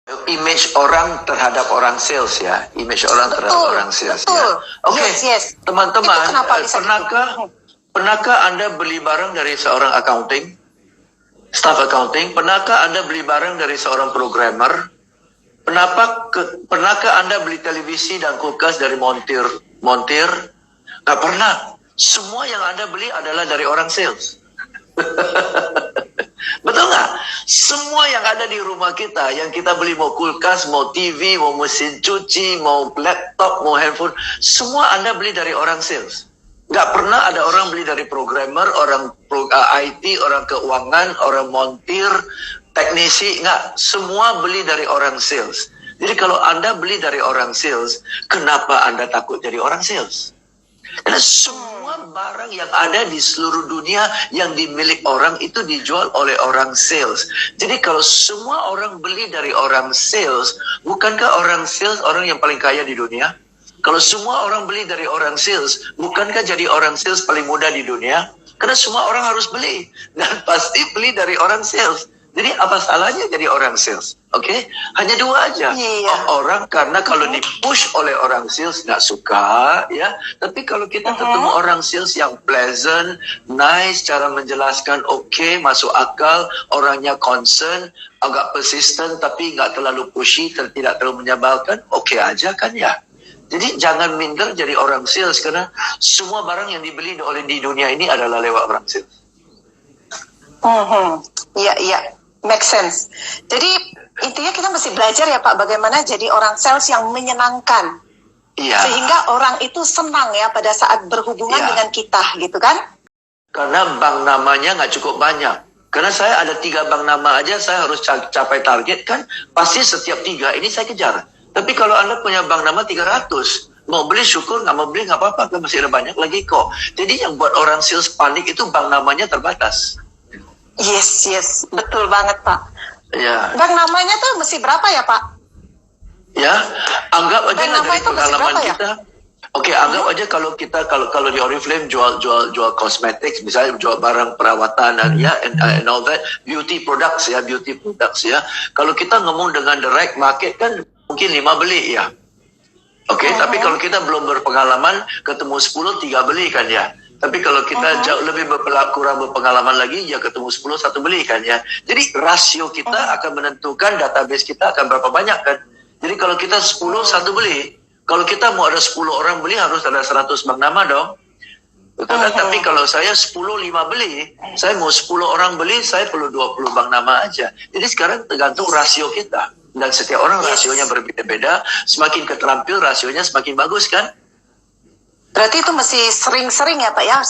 Image orang terhadap orang sales ya, image orang terhadap orang sales ya. Oke, teman-teman, pernahkah Anda beli barang dari seorang accounting, staff accounting? Pernahkah Anda beli barang dari seorang programmer? Pernahkah Anda beli televisi dan kulkas dari montir? Nggak pernah. Semua yang Anda beli adalah dari orang sales. Betul nggak? Semua yang ada di rumah kita, yang kita beli, mau kulkas, mau TV, mau mesin cuci, mau laptop, mau handphone, semua Anda beli dari orang sales. Nggak pernah ada orang beli dari programmer, orang IT, orang keuangan, orang montir, teknisi, nggak. Semua beli dari orang sales. Jadi kalau Anda beli dari orang sales, kenapa Anda takut jadi orang sales? Karena semua barang yang ada di seluruh dunia yang dimiliki orang itu dijual oleh orang sales. Jadi kalau semua orang beli dari orang sales, bukankah orang sales orang yang paling kaya di dunia? Kalau semua orang beli dari orang sales, bukankah jadi orang sales paling mudah di dunia? Karena semua orang harus beli dan pasti beli dari orang sales. Jadi apa salahnya jadi orang sales? Oke, hanya dua aja. Orang karena kalau dipush oleh orang sales nggak suka, ya. Tapi kalau kita ketemu orang sales yang pleasant, nice, cara menjelaskan oke, masuk akal, orangnya concern, agak persistent tapi nggak terlalu pushy, tidak terlalu menyebalkan, oke aja kan ya. Jadi jangan minder jadi orang sales karena semua barang yang dibeli oleh di dunia ini adalah lewat orang sales. Iya. Make sense. Jadi intinya kita mesti belajar ya Pak, bagaimana jadi orang sales yang menyenangkan. Iya. Sehingga orang itu senang ya pada saat berhubungan dengan kita, gitu kan? Karena bank namanya nggak cukup banyak. Karena saya ada 3 bank nama aja, saya harus capai target kan. Pasti setiap 3 ini saya kejar. Tapi kalau Anda punya bank nama 300, mau beli syukur, nggak mau beli nggak apa-apa, kan masih ada banyak lagi kok. Jadi yang buat orang sales panik itu bank namanya terbatas. Yes, betul banget Pak. Ya. Bank namanya tuh mesti berapa ya Pak? Ya, anggap aja dari pengalaman kita. Ya? Oke, anggap aja kalau kita kalau di Oriflame jual cosmetics, misalnya jual barang perawatan dan and all that, beauty products ya. Kalau kita ngomong dengan direct market kan mungkin 5 beli ya. Oke, tapi kalau kita belum berpengalaman, ketemu 10, 3 beli kan ya. Tapi kalau kita jauh lebih kurang berpengalaman lagi, ya ketemu 10, 1 beli kan ya. Jadi rasio kita akan menentukan database kita akan berapa banyak kan. Jadi kalau kita 10, 1 beli, kalau kita mau ada 10 orang beli harus ada 100 bank nama dong. Betul kan? Tapi kalau saya 10, 5 beli, saya mau 10 orang beli, saya perlu 20 bank nama aja. Jadi sekarang tergantung rasio kita. Dan setiap orang rasionya berbeda-beda, semakin keterampil rasionya semakin bagus kan. Berarti itu mesti sering-sering ya Pak ya,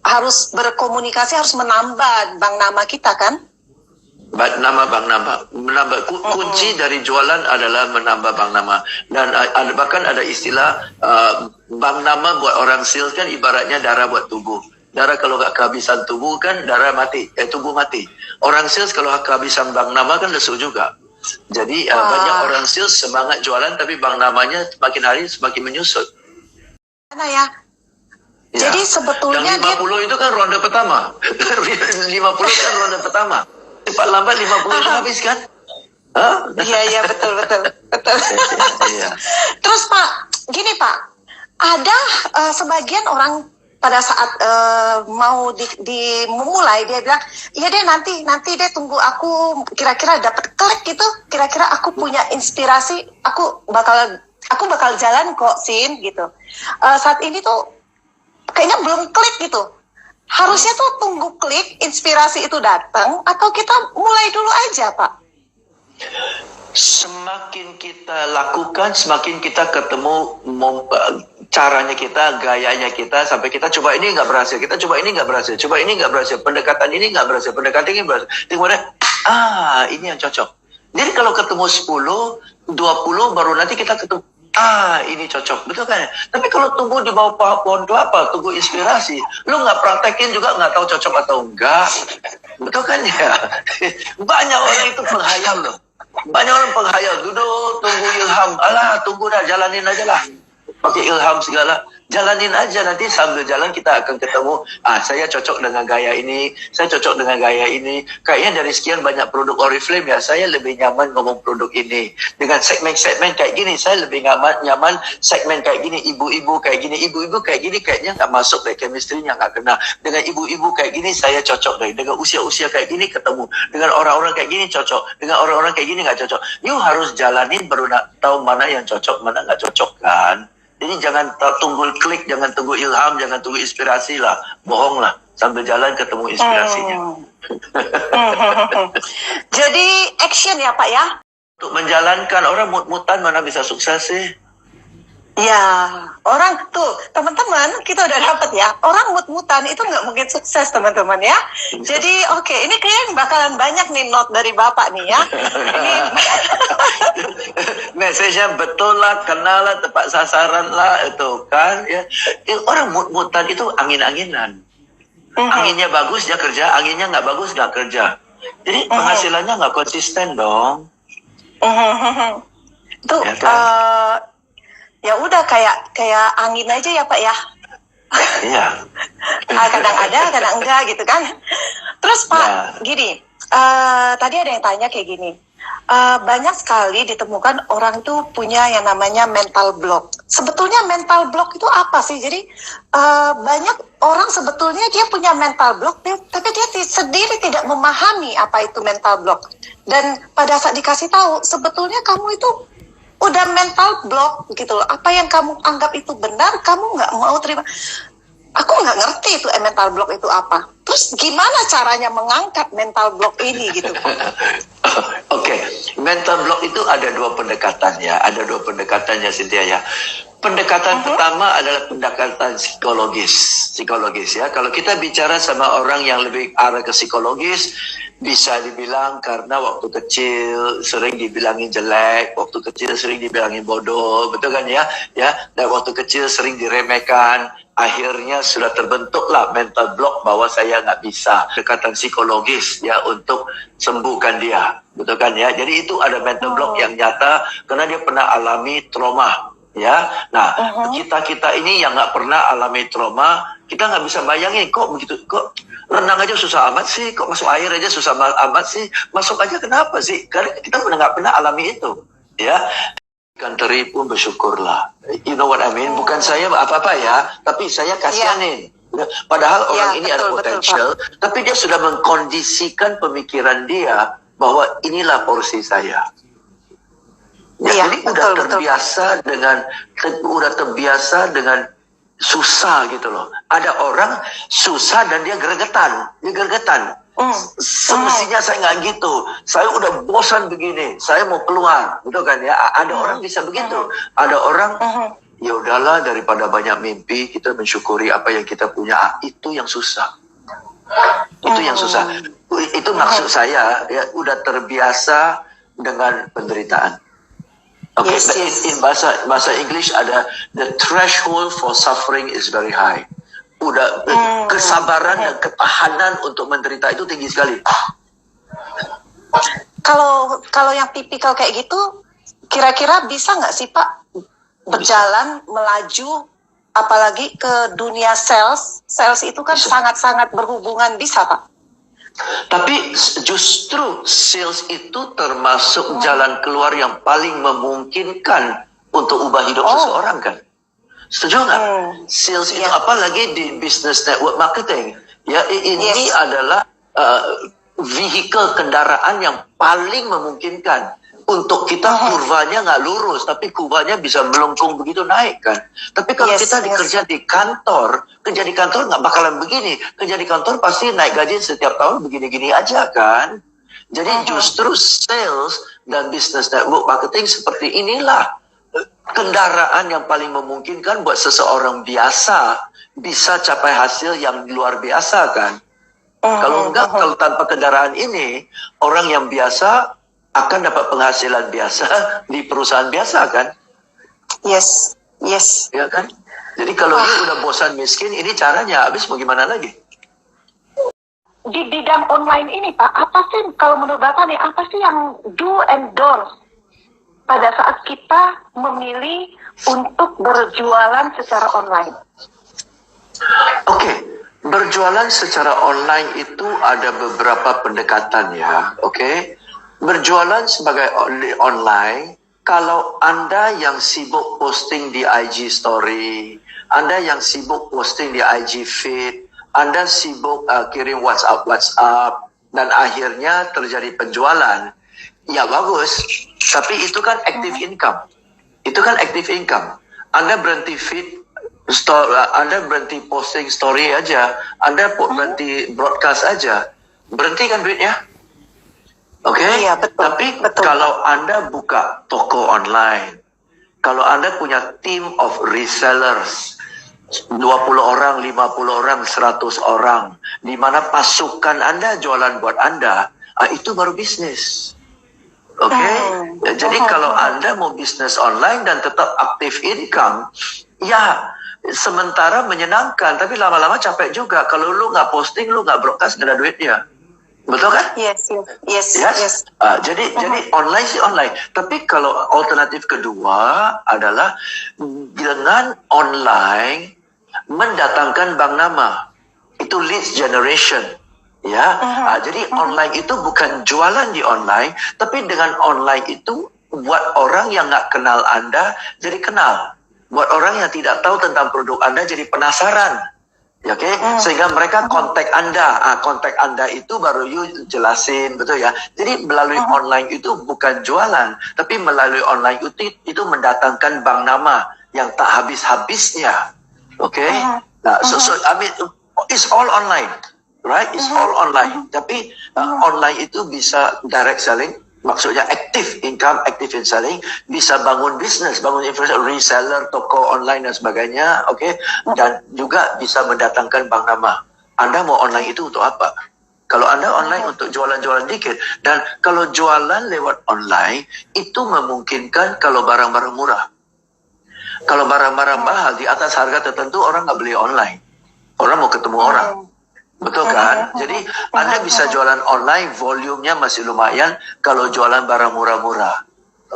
harus berkomunikasi, harus menambah bank nama kita kan? Bank nama. Kunci dari jualan adalah menambah bank nama. Dan bahkan ada istilah bank nama buat orang sales kan ibaratnya darah buat tubuh. Darah kalau nggak kehabisan tubuh kan darah mati, tubuh mati. Orang sales kalau kehabisan bank nama kan lesu juga. Jadi banyak orang sales semangat jualan tapi bank namanya semakin hari semakin menyusut. Mana ya? Jadi sebetulnya yang 50 itu kan ronde pertama. 50 kan ronde pertama. Cepat lambat 50 itu habis kan? Iya, betul. Terus Pak, gini Pak, ada sebagian orang pada saat mau memulai dia bilang, iya deh nanti deh tunggu aku kira-kira dapat klik gitu, kira-kira aku punya inspirasi, aku bakal jalan kok Sin gitu. Saat ini tuh kayaknya belum klik gitu. Harusnya tuh tunggu klik, inspirasi itu datang, atau kita mulai dulu aja Pak? Semakin kita lakukan, semakin kita ketemu caranya kita, gayanya kita, sampai kita coba ini nggak berhasil, kita coba ini nggak berhasil, pendekatan ini nggak berhasil, pendekatan ini berhasil. Kemudian, ini yang cocok. Jadi kalau ketemu 10, 20, baru nanti kita ketemu, ini cocok, betul kan? Tapi kalau tunggu di bawah pohon kelapa, tunggu inspirasi, lu nggak praktekin juga nggak tahu cocok atau enggak, betul kan ya? Banyak orang itu penghayal loh. Banyak orang penghayal, duduk tunggu ilham, tunggu dah, jalanin aja lah, pakai ilham segala. Jalanin aja, nanti sambil jalan kita akan ketemu, saya cocok dengan gaya ini, saya cocok dengan gaya ini. Kayaknya dari sekian banyak produk Oriflame ya, saya lebih nyaman ngomong produk ini. Dengan segmen-segmen kayak gini, saya lebih nyaman segmen kayak gini, ibu-ibu kayak gini, kayaknya nggak masuk deh, chemistry-nya nggak kena. Dengan ibu-ibu kayak gini, saya cocok deh. Dengan usia-usia kayak gini ketemu. Dengan orang-orang kayak gini cocok. Dengan orang-orang kayak gini nggak cocok. You harus jalanin baru tahu mana yang cocok, mana nggak cocok kan. Jadi jangan tunggu klik, jangan tunggu ilham, jangan tunggu inspirasi lah. Bohong lah. Sambil jalan ketemu inspirasinya. Jadi action ya Pak ya? Untuk menjalankan, orang mut-mutan mana bisa sukses sih? Ya, orang tuh teman-teman kita udah dapat ya. Orang mut-mutan itu nggak mungkin sukses teman-teman ya. Jadi oke, ini kayaknya bakalan banyak nih note dari Bapak nih ya. Ini message-nya betul lah, kenal lah, tepat sasaran lah itu kan ya. Orang mut-mutan itu angin-anginan. Anginnya bagus dia kerja, anginnya nggak bagus nggak kerja. Jadi penghasilannya nggak konsisten dong. Tuh Ya kan? ya udah kayak angin aja ya Pak ya. Iya. Kadang ada, kadang enggak gitu kan. Terus Pak, gini, tadi ada yang tanya kayak gini. Banyak sekali ditemukan orang tuh punya yang namanya mental block. Sebetulnya mental block itu apa sih? Jadi banyak orang sebetulnya dia punya mental block, tapi dia sendiri tidak memahami apa itu mental block. Dan pada saat dikasih tahu, sebetulnya kamu itu udah mental block gitu loh. Apa yang kamu anggap itu benar, kamu nggak mau terima. Aku nggak ngerti itu mental block itu apa. Terus gimana caranya mengangkat mental block ini gitu? Oke, mental block itu ada dua pendekatannya Cynthia ya. Pendekatan pertama adalah pendekatan psikologis ya. Kalau kita bicara sama orang yang lebih arah ke psikologis, bisa dibilang karena waktu kecil sering dibilangin jelek, waktu kecil sering dibilangin bodoh, betul kan ya? Dan waktu kecil sering diremehkan, akhirnya sudah terbentuklah mental block bahwa saya nggak bisa. Pendekatan psikologis ya untuk sembuhkan dia, betul kan ya? Jadi itu ada mental block yang nyata karena dia pernah alami trauma. Ya, nah kita ini yang nggak pernah alami trauma, kita nggak bisa bayangin kok begitu, kok renang aja susah amat sih, kok masuk air aja susah amat sih, masuk aja kenapa sih? Karena kita nggak pernah alami itu, ya. Ikan teri pun bersyukurlah, you know what I mean? Bukan saya apa-apa ya, tapi saya kasihanin. Padahal orang ini ada potensial, tapi dia sudah mengkondisikan pemikiran dia bahwa inilah porsi saya. Ya, jadi udah terbiasa dengan susah gitu loh. Ada orang susah dan dia gregetan. Semestinya saya nggak gitu. Saya udah bosan begini. Saya mau keluar, gitu kan ya. Ada orang bisa begitu. Ada orang ya udahlah, daripada banyak mimpi kita mensyukuri apa yang kita punya. Itu yang susah. Itu maksud saya ya, udah terbiasa dengan penderitaan. Okay, in bahasa English ada the threshold for suffering is very high. Udah kesabaran dan ketahanan untuk menderita itu tinggi sekali. Kalau yang tipikal kayak gitu, kira-kira bisa nggak sih Pak berjalan melaju, apalagi ke dunia sales? Sales itu kan sangat-sangat berhubungan, bisa Pak? Tapi justru sales itu termasuk jalan keluar yang paling memungkinkan untuk ubah hidup seseorang kan? Setuju nggak? Sales itu apalagi di business network marketing. Ya, ini adalah vehicle kendaraan yang paling memungkinkan untuk kita kurvanya nggak lurus, tapi kurvanya bisa melengkung begitu naik kan. Tapi kalau kita kerja di kantor nggak bakalan begini. Kerja di kantor pasti naik gaji setiap tahun begini-gini aja kan. Jadi justru sales dan business network marketing seperti inilah kendaraan yang paling memungkinkan buat seseorang biasa bisa capai hasil yang luar biasa kan. Kalau tanpa kendaraan ini, orang yang biasa akan dapat penghasilan biasa di perusahaan biasa kan? Yes. Ya kan? Jadi kalau dia udah bosan miskin, ini caranya habis mau gimana lagi? Di bidang online ini Pak, apa sih kalau menurut Bapak nih, apa sih yang do and don't pada saat kita memilih untuk berjualan secara online? Oke, berjualan secara online itu ada beberapa pendekatan ya, oke. Berjualan sebagai online, kalau Anda yang sibuk posting di IG story, Anda yang sibuk posting di IG feed, Anda sibuk kirim WhatsApp, dan akhirnya terjadi penjualan, ya bagus. Tapi itu kan active income. Itu kan active income. Anda berhenti feed, Anda berhenti posting story aja, Anda berhenti broadcast aja, berhenti kan duitnya? Oke? Iya, betul. Tapi kalau Anda buka toko online, kalau Anda punya team of resellers, 20 orang, 50 orang, 100 orang, di mana pasukan Anda jualan buat Anda, itu baru bisnis. Oke? Jadi kalau Anda mau bisnis online dan tetap aktif income, ya sementara menyenangkan, tapi lama-lama capek juga. Kalau lu nggak posting, lu nggak broadcast, nggak ada duitnya. Betul kan? Yes. Jadi online sih online. Tapi kalau alternatif kedua adalah dengan online mendatangkan bank nama. Itu leads generation. Ya, jadi online itu bukan jualan di online, tapi dengan online itu buat orang yang nggak kenal Anda jadi kenal. Buat orang yang tidak tahu tentang produk Anda jadi penasaran. Ya, oke? Sehingga mereka kontak Anda. Kontak Anda itu baru you jelasin, betul ya? Jadi melalui online itu bukan jualan, tapi melalui online itu mendatangkan bank nama yang tak habis-habisnya. Oke? Nah, so I mean it's all online. Right? It's all online. Tapi online itu bisa direct selling, maksudnya active income, active in selling, bisa bangun bisnis, bangun infrastruktur, reseller, toko online dan sebagainya, oke? Dan juga bisa mendatangkan bank nama. Anda mau online itu untuk apa? Kalau Anda online untuk jualan-jualan dikit, dan kalau jualan lewat online, itu memungkinkan kalau barang-barang murah. Kalau barang-barang mahal di atas harga tertentu, orang nggak beli online. Orang mau ketemu orang. Betul kan? Jadi Anda bisa jualan online, volumenya masih lumayan kalau jualan barang murah-murah.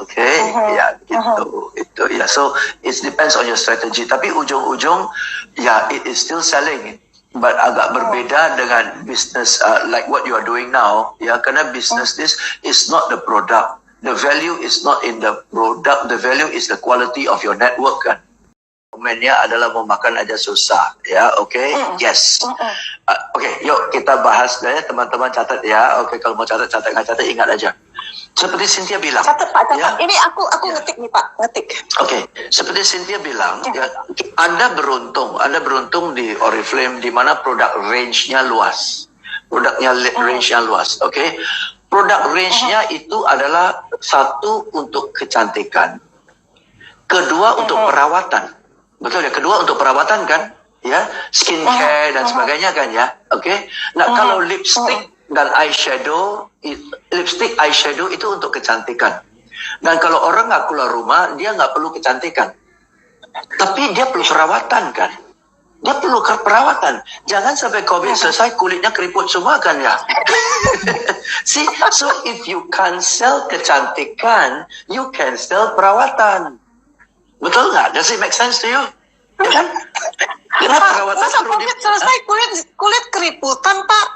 Oke, ya gitu. Itu ya. So it depends on your strategy. Tapi ujung-ujung ya it is still selling. But agak berbeda dengan business like what you are doing now. Ya, karena business this is not the product. The value is not in the product. The value is the quality of your network kan. Komennya adalah mau makan aja susah, ya, oke, yes, oke, yuk kita bahas deh, teman-teman catat ya, oke, kalau mau catat, nggak catat, ingat aja. Seperti Cynthia bilang. Catat Pak, catat. Ya? Ini aku ngetik nih Pak, ngetik. Oke, seperti Cynthia bilang, ya, Anda beruntung di Oriflame di mana produk range-nya luas, range-nya luas, oke. Produk range-nya itu adalah satu untuk kecantikan, kedua untuk perawatan. Betul ya, kedua untuk perawatan kan, ya, skincare dan sebagainya kan ya, oke. Nah kalau lipstick dan eyeshadow, lipstick eyeshadow itu untuk kecantikan. Dan kalau orang nggak keluar rumah, dia nggak perlu kecantikan, tapi dia perlu perawatan kan. Dia perlu perawatan. Jangan sampai COVID selesai kulitnya keriput semua kan ya. See, so if you can sell kecantikan, you can sell perawatan. Betul nggak? Does it make sense to you? Ya kan? Kenapa perawatan masa COVID selesai kulit keriputan Pak?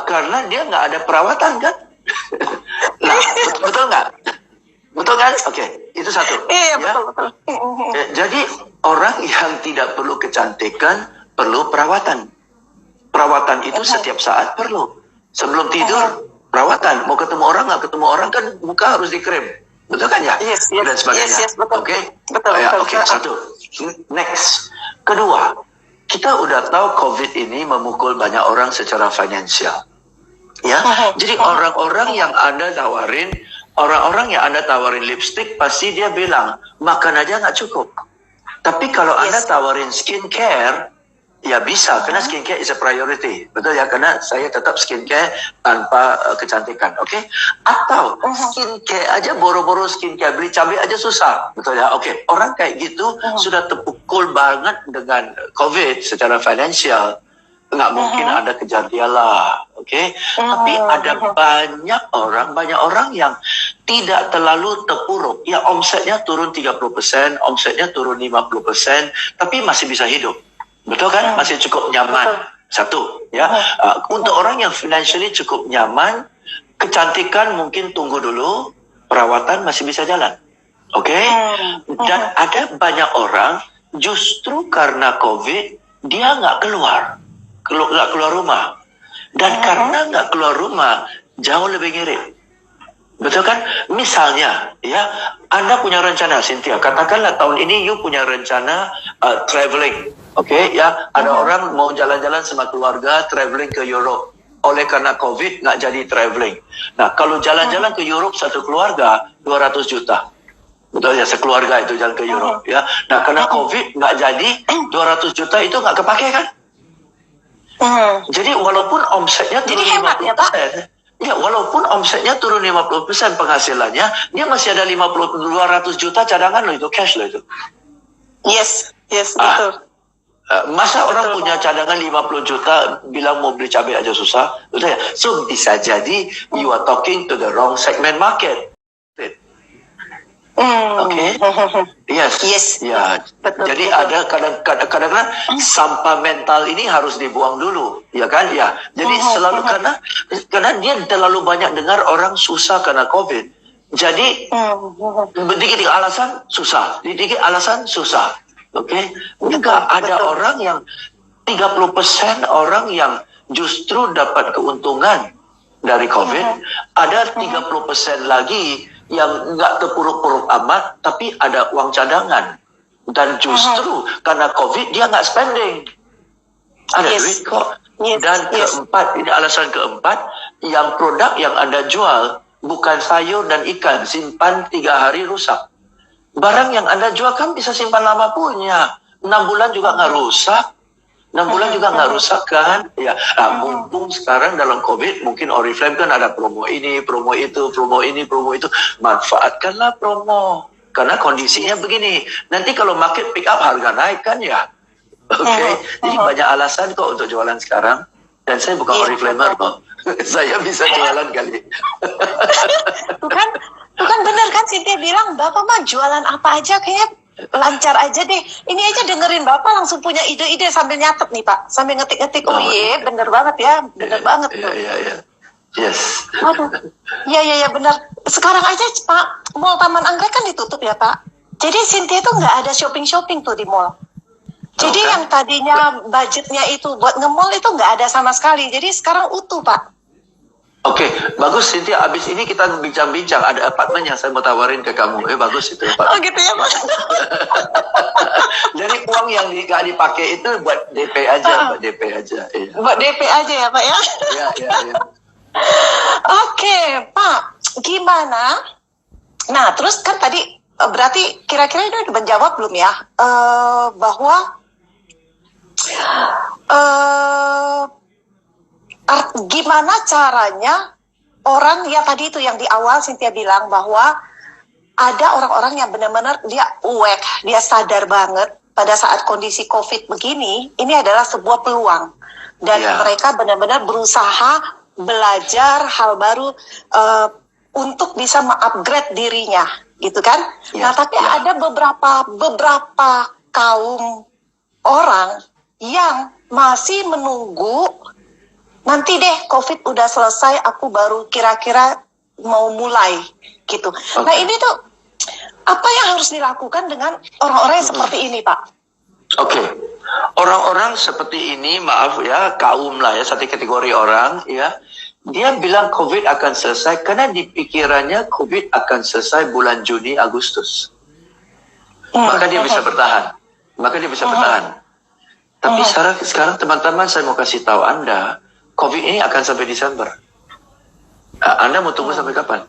Karena dia nggak ada perawatan kan? Nah, betul nggak? Betul kan? Oke, itu satu. Iya, ya? betul. Jadi orang yang tidak perlu kecantikan perlu perawatan. Perawatan itu setiap saat perlu. Sebelum tidur perawatan. Mau ketemu orang nggak ketemu orang kan muka harus dikrem. Betul kan ya? Yes, dan sebagainya. Yes, betul. Oke? Betul. Oke, satu. Next. Kedua, kita udah tahu COVID ini memukul banyak orang secara finansial. Ya, jadi orang-orang yang Anda tawarin lipstick, pasti dia bilang, makan aja nggak cukup. Tapi kalau Anda tawarin skincare, ya bisa, karena skincare is a priority. Betul ya, karena saya tetap skincare tanpa kecantikan, oke? Atau skincare aja, boro-boro skincare, beli cabai aja susah. Betul ya, oke. Orang kayak gitu sudah terpukul banget dengan COVID secara finansial. Nggak mungkin ada kejar dia lah, oke? Tapi ada banyak orang yang tidak terlalu terpuruk. Ya, omsetnya turun 30%, omsetnya turun 50%, tapi masih bisa hidup. Betul kan? Masih cukup nyaman. Satu, ya. Untuk orang yang financially cukup nyaman, kecantikan mungkin tunggu dulu, perawatan masih bisa jalan. Oke? Dan ada banyak orang justru karena COVID dia nggak keluar rumah. Dan karena nggak keluar rumah, jauh lebih ngirit. Betul kan? Misalnya, ya, Anda punya rencana, Cynthia. Katakanlah tahun ini you punya rencana traveling. Oke, ya. Ada orang mau jalan-jalan sama keluarga, traveling ke Europe. Oleh karena COVID, nggak jadi traveling. Nah, kalau jalan-jalan ke Europe satu keluarga, 200 juta. Betul ya, sekeluarga itu jalan ke Europe. Ya. Nah, karena COVID nggak jadi, 200 juta itu nggak kepake kan? Jadi walaupun omsetnya turun 50%, ya, walaupun omsetnya turun 50% penghasilannya, dia masih ada 200 juta cadangan loh, itu cash loh itu. Yes, betul. Masa orang punya cadangan 50 juta bilang mau beli cabai aja susah? Betul ya? So bisa jadi you are talking to the wrong segment market. Oke, yes, ya. Betul, Jadi betul. ada kadang-kadang sampah mental ini harus dibuang dulu, ya kan? Ya. Jadi selalu karena dia terlalu banyak dengar orang susah karena COVID. Jadi dikit alasan susah, dikit alasan susah. Oke, juga ada orang yang 30% orang yang justru dapat keuntungan dari COVID, ada 30% lagi yang nggak terpuruk-puruk amat, tapi ada uang cadangan. Dan justru karena COVID, dia nggak spending. Ada duit kok. Dan keempat, ini alasan keempat, yang produk yang Anda jual bukan sayur dan ikan, simpan 3 hari rusak. Barang yang Anda jual kan bisa simpan lama punya. 6 bulan juga nggak rusak. 6 bulan juga nggak rusak kan? Ya, mumpung sekarang dalam COVID, mungkin Oriflame kan ada promo ini, promo itu, promo ini, promo itu. Manfaatkanlah promo. Karena kondisinya begini. Nanti kalau market pick up, harga naik kan ya? Oke, jadi banyak alasan kok untuk jualan sekarang. Dan saya bukan Oriflamer kok. Saya bisa jualan kali. Tuh kan bener kan Cynthia bilang, Bapak mah jualan apa aja kayaknya lancar aja deh. Ini aja dengerin Bapak langsung punya ide-ide sambil nyatet nih Pak. Sambil ngetik-ngetik. Oh iya bener banget ya. Bener banget tuh. Iya. Yes. Aduh. Iya bener. Sekarang aja Pak, Mall Taman Anggrek kan ditutup ya Pak. Jadi Cynthia tuh nggak ada shopping-shopping tuh di mall. Jadi yang tadinya budgetnya itu buat nge-mall itu nggak ada sama sekali. Jadi sekarang utuh Pak. Oke, bagus Cynthia. Abis ini kita bincang-bincang. Ada apartemen yang saya mau tawarin ke kamu. Bagus itu Pak. Oh gitu ya Pak. Jadi uang yang nggak dipakai itu buat DP aja, buat DP aja. Iya. Buat DP aja ya Pak ya. Iya. Oke Pak, gimana? Nah terus kan tadi berarti kira-kira ini udah menjawab belum ya? Bahwa gimana caranya orang ya tadi itu yang di awal Cynthia bilang bahwa ada orang-orang yang benar-benar dia awake, dia sadar banget pada saat kondisi COVID begini, ini adalah sebuah peluang dan mereka benar-benar berusaha belajar hal baru untuk bisa mengupgrade dirinya, gitu kan? Nah, tapi ada beberapa kaum orang yang masih menunggu nanti deh COVID udah selesai, aku baru kira-kira mau mulai gitu. Nah ini tuh apa yang harus dilakukan dengan orang-orang yang seperti ini Pak? Oke. Orang-orang seperti ini, maaf ya, kaum lah ya, satu kategori orang ya, dia bilang COVID akan selesai karena di pikirannya COVID akan selesai bulan Juni, Agustus. Maka dia bisa bertahan. Tapi sekarang teman-teman, saya mau kasih tahu Anda, COVID ini akan sampai Desember. Anda mau tunggu sampai kapan?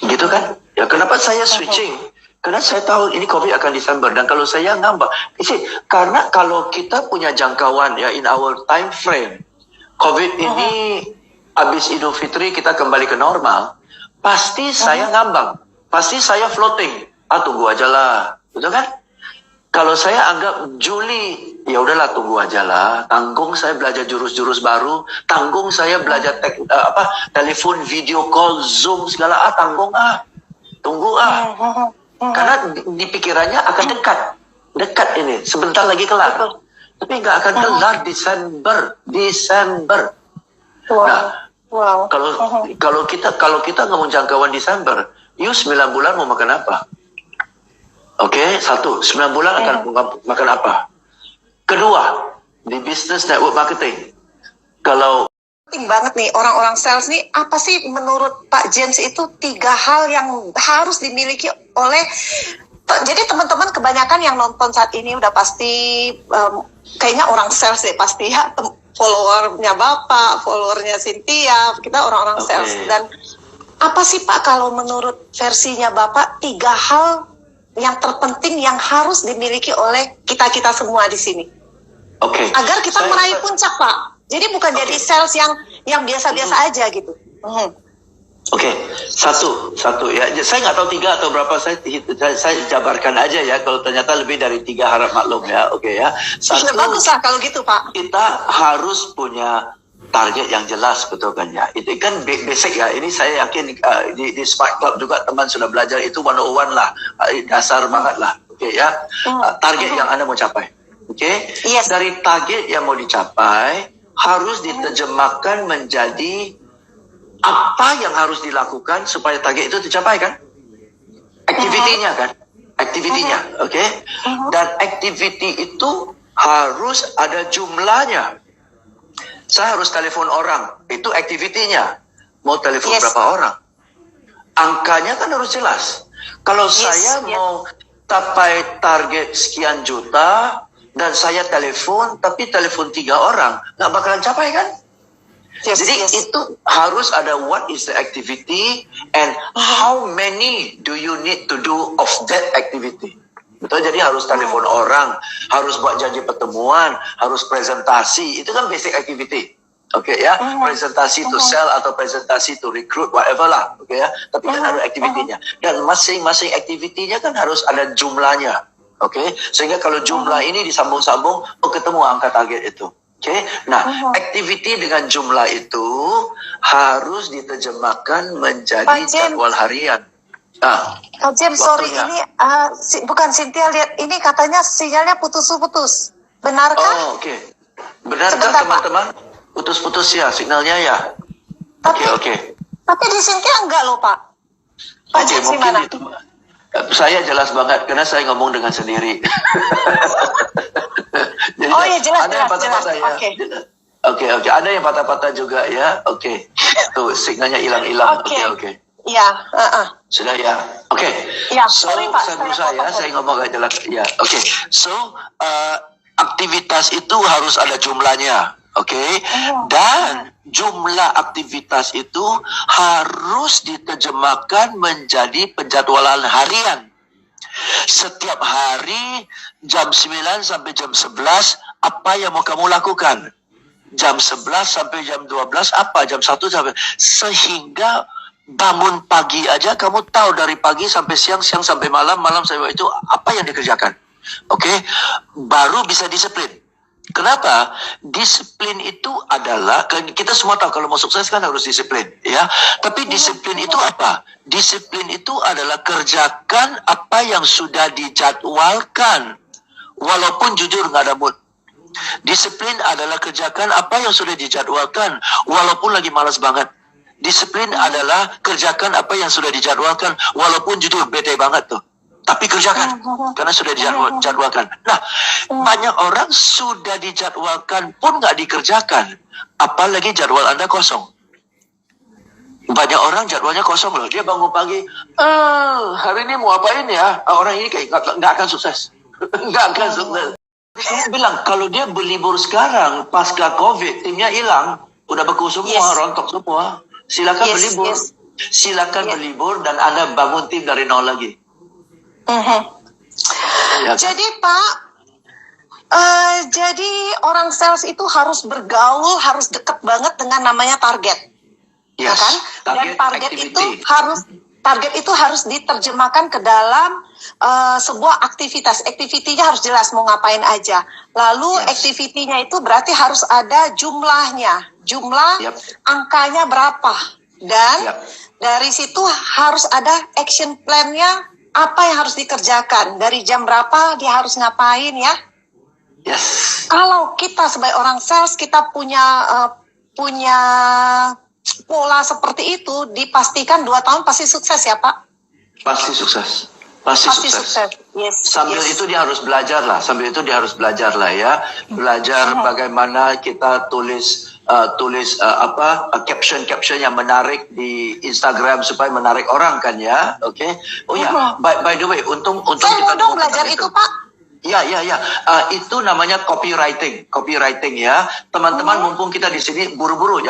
Gitu kan? Ya, kenapa saya switching? Karena saya tahu ini COVID akan Desember. Dan kalau saya ngambak, karena kalau kita punya jangkauan ya, in our time frame, COVID ini habis Idul Fitri kita kembali ke normal, pasti saya ngambang. Pasti saya floating. Tunggu aja lah. Betul kan? Kalau saya anggap Juli, ya udahlah tunggu aja lah. Tanggung saya belajar jurus-jurus baru. Tanggung saya belajar telepon, video call, Zoom segala. Tanggung tunggu Karena di pikirannya akan dekat ini. Sebentar lagi kelar. Tapi nggak akan kelar Desember. Wow. Kalau kita ngomong jangkauan Desember, 9 bulan mau makan apa? Oke, 1, 9 bulan akan makan apa? Kedua, di business network marketing. Kalau penting banget nih orang-orang sales nih, apa sih menurut Pak James itu 3 hal yang harus dimiliki oleh, jadi teman-teman kebanyakan yang nonton saat ini udah pasti kayaknya orang sales deh pasti ya, followernya Bapak, followernya Cynthia, kita orang-orang sales. Dan apa sih Pak kalau menurut versinya Bapak 3 hal yang terpenting yang harus dimiliki oleh kita semua di sini? Agar kita meraih puncak, Pak. Jadi bukan jadi sales yang biasa-biasa aja gitu. Satu ya. Saya nggak tahu 3 atau berapa, saya jabarkan aja ya. Kalau ternyata lebih dari 3 harap maklum ya. Ya. Satu, bagus lah kalau gitu Pak. Kita harus punya target yang jelas, betul kan ya? Itu kan basic ya. Ini saya yakin di Smart Club juga teman sudah belajar itu 101 lah, dasar banget lah. Ya. Target yang Anda mau capai. Yes. Dari target yang mau dicapai harus diterjemahkan menjadi apa yang harus dilakukan supaya target itu tercapai kan? Aktivitinya kan? Dan aktiviti itu harus ada jumlahnya. Saya harus telepon orang, itu aktivitinya. Mau telepon berapa orang? Angkanya kan harus jelas. Kalau saya mau capai target sekian juta dan saya telepon, tapi telepon 3 orang, nggak bakalan capai kan? Jadi itu harus ada what is the activity and how many do you need to do of that activity. Betul, jadi harus telepon orang, harus buat janji pertemuan, harus presentasi, itu kan basic activity. Ya, presentasi to sell atau presentasi to recruit, whatever lah, ya. Tapi kan ada aktivitinya, dan masing-masing aktivitinya kan harus ada jumlahnya, sehingga kalau jumlah ini disambung-sambung, ketemu angka target itu. Nah, aktiviti dengan jumlah itu harus diterjemahkan menjadi jadwal harian. Kak James, sorry, ini bukan Cynthia, lihat ini katanya sinyalnya putus-putus. Benarkah? Benarkah teman-teman? Putus-putus ya sinyalnya ya. Tapi di Cynthia enggak loh Pak. Pak James gimana? Itu, saya jelas banget karena saya ngomong dengan sendiri. Jadi, jelas. Ada yang patah-patah juga ya. Tuh sinyalnya hilang-hilang. Iya, Sudah ya. Ya, So, sorry, Pak, saya berusaha ya, saya ngomong agak jelas. Ya, So, aktivitas itu harus ada jumlahnya. Dan jumlah aktivitas itu harus diterjemahkan menjadi penjadwalan harian. Setiap hari jam 9 sampai jam 11 apa yang mau kamu lakukan? Jam 11 sampai jam 12 apa? Jam 1 sampai, sehingga bangun pagi aja kamu tahu dari pagi sampai siang, siang sampai malam, malam sampai itu apa yang dikerjakan. Baru bisa disiplin. Kenapa? Disiplin itu adalah, kita semua tahu kalau mau sukses kan harus disiplin, ya. Tapi disiplin itu apa? Disiplin itu adalah kerjakan apa yang sudah dijadwalkan, walaupun jujur nggak ada mood. Disiplin adalah kerjakan apa yang sudah dijadwalkan, walaupun lagi malas banget. Disiplin adalah kerjakan apa yang sudah dijadwalkan, walaupun jujur bete banget tuh. Tapi kerjakan, karena sudah dijadwalkan. Nah, banyak orang sudah dijadwalkan pun nggak dikerjakan. Apalagi jadwal Anda kosong. Banyak orang jadwalnya kosong loh. Dia bangun pagi, hari ini mau apain ya? Orang ini kayak nggak akan sukses. Nggak akan sukses. Saya bilang, kalau dia berlibur sekarang, pasca COVID, timnya hilang. Udah beku semua, rontok semua. Silakan berlibur. Silakan berlibur dan Anda bangun tim dari nol lagi. Jadi Pak, jadi orang sales itu harus bergaul, harus dekat banget dengan namanya target, ya kan? Dan target activity itu target itu harus diterjemahkan ke dalam sebuah aktivitas. Aktivitinya harus jelas mau ngapain aja. Lalu aktivitinya itu berarti harus ada jumlahnya, angkanya berapa, dan dari situ harus ada action plan-nya, apa yang harus dikerjakan, dari jam berapa dia harus ngapain ya. Kalau kita sebagai orang sales, kita punya pola seperti itu, dipastikan 2 tahun pasti sukses ya Pak? Pasti sukses. Pasti sukses. Sambil itu dia harus belajar lah. Ya. Belajar bagaimana kita tulis caption yang menarik di Instagram supaya menarik orang kan ya. Oke. Oh ya, by the way, untung saya kita mau dong belajar itu Pak. Ya. Itu namanya copywriting ya. Teman-teman, mumpung kita di sini buru-buru.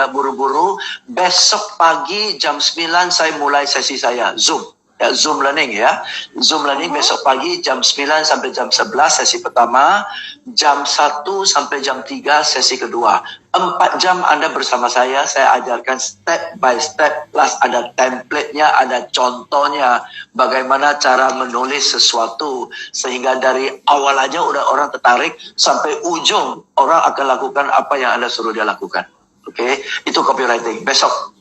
Besok pagi jam 9 saya mulai sesi saya Zoom. Ya, Zoom learning ya. Zoom learning besok pagi jam 9 sampai jam 11 sesi pertama, jam 1 sampai jam 3 sesi kedua. 4 jam Anda bersama saya ajarkan step by step, plus ada template-nya, ada contohnya bagaimana cara menulis sesuatu sehingga dari awal aja udah orang tertarik sampai ujung orang akan lakukan apa yang Anda suruh dia lakukan. Oke, itu copywriting besok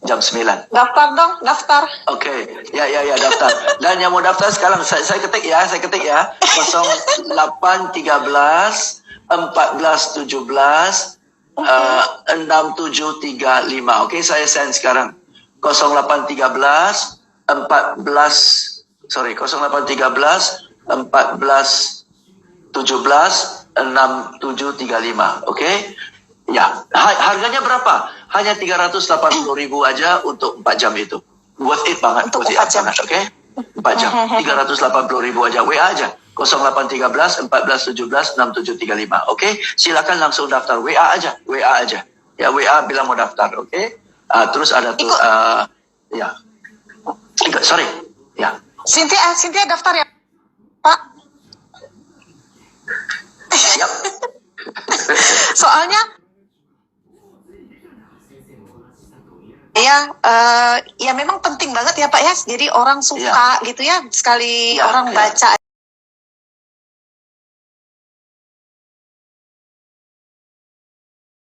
jam 9. Daftar dong, daftar. Oke, ya daftar. Dan yang mau daftar sekarang saya ketik ya. 0813 14 17 6735. Oke, saya send sekarang. 0813 14 14 17 6735. Oke. Ya, harganya berapa? Hanya 380.000 aja untuk 4 jam itu. Worth it banget. Untuk 4 jam. Oke? 4 jam. 380.000 aja. WA aja. 0813 14 17 6735. Oke? Silakan langsung daftar. WA aja. Ya, WA bilang mau daftar. Oke? Terus ada tuh ya. Sorry. Ya. Cynthia daftar ya, Pak? Yap. Soalnya ya memang penting banget ya Pak ya. Jadi orang suka gitu ya, sekali orang baca